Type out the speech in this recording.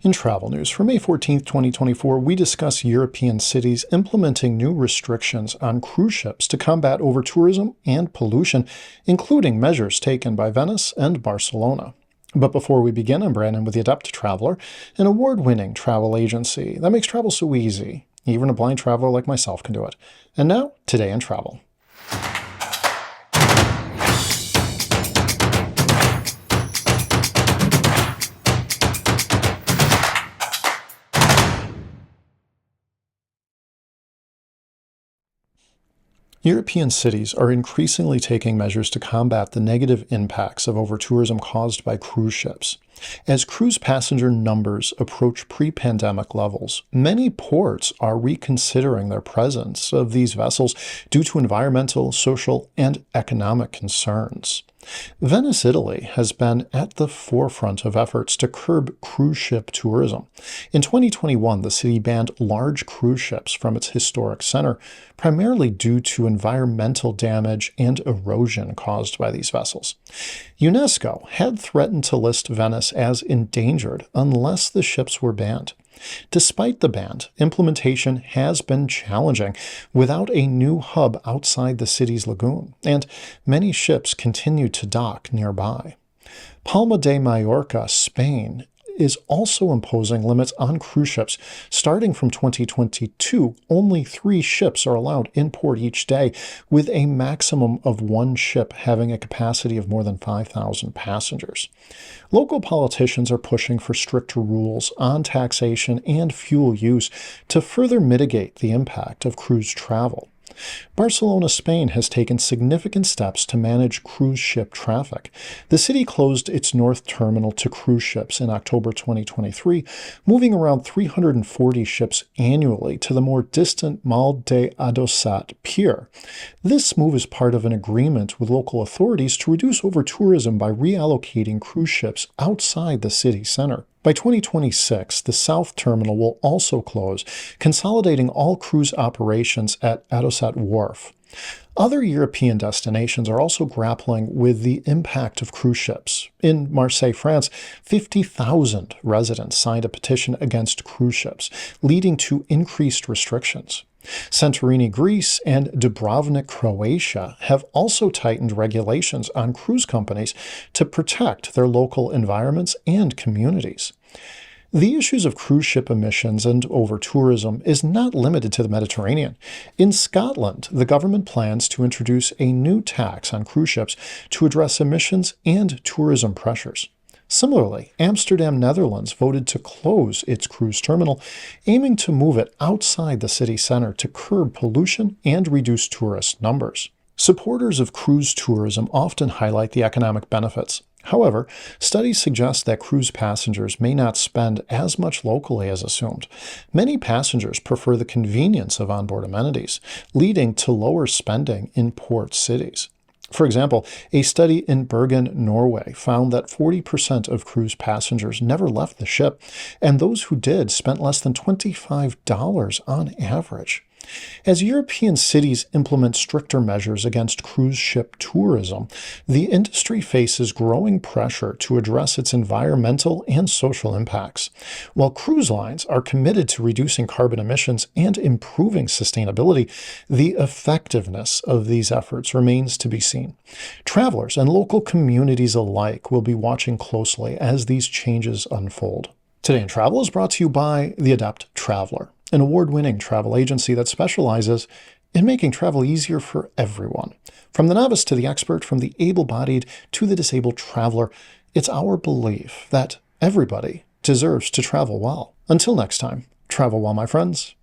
In travel news for May 14, 2024, we discuss European cities implementing new restrictions on cruise ships to combat overtourism and pollution, including measures taken by Venice and Barcelona. But before we begin, I'm Brandon with the Adept Traveler, an award-winning travel agency that makes travel so easy. Even a blind traveler like myself can do it. And now, today in travel. European cities are increasingly taking measures to combat the negative impacts of overtourism caused by cruise ships. As cruise passenger numbers approach pre-pandemic levels, many ports are reconsidering their presence of these vessels due to environmental, social, and economic concerns. Venice, Italy, has been at the forefront of efforts to curb cruise ship tourism. In 2021, the city banned large cruise ships from its historic center, primarily due to environmental damage and erosion caused by these vessels. UNESCO had threatened to list Venice as endangered unless the ships were banned. Despite the ban, implementation has been challenging without a new hub outside the city's lagoon, and many ships continue to dock nearby. Palma de Mallorca, Spain, is also imposing limits on cruise ships. Starting from 2022, only 3 ships are allowed in port each day, with a maximum of 1 ship having a capacity of more than 5,000 passengers. Local politicians are pushing for stricter rules on taxation and fuel use to further mitigate the impact of cruise travel. Barcelona, Spain has taken significant steps to manage cruise ship traffic. The city closed its north terminal to cruise ships in October 2023, moving around 340 ships annually to the more distant Mal de Adosat pier. This move is part of an agreement with local authorities to reduce overtourism by reallocating cruise ships outside the city center. By 2026, the south terminal will also close, consolidating all cruise operations at Adosat Wharf. Other European destinations are also grappling with the impact of cruise ships. In Marseille, France, 50,000 residents signed a petition against cruise ships, leading to increased restrictions. Santorini, Greece, and Dubrovnik, Croatia have also tightened regulations on cruise companies to protect their local environments and communities. The issues of cruise ship emissions and overtourism is not limited to the Mediterranean. In Scotland, the government plans to introduce a new tax on cruise ships to address emissions and tourism pressures. Similarly, Amsterdam, Netherlands voted to close its cruise terminal, aiming to move it outside the city center to curb pollution and reduce tourist numbers. Supporters of cruise tourism often highlight the economic benefits. However, studies suggest that cruise passengers may not spend as much locally as assumed. Many passengers prefer the convenience of onboard amenities, leading to lower spending in port cities. For example, a study in Bergen, Norway, found that 40% of cruise passengers never left the ship, and those who did spent less than $25 on average. As European cities implement stricter measures against cruise ship tourism, the industry faces growing pressure to address its environmental and social impacts. While cruise lines are committed to reducing carbon emissions and improving sustainability, the effectiveness of these efforts remains to be seen. Travelers and local communities alike will be watching closely as these changes unfold. Today in Travel is brought to you by the Adept Traveler, an award-winning travel agency that specializes in making travel easier for everyone. From the novice to the expert, from the able-bodied to the disabled traveler, it's our belief that everybody deserves to travel well. Until next time, travel well, my friends.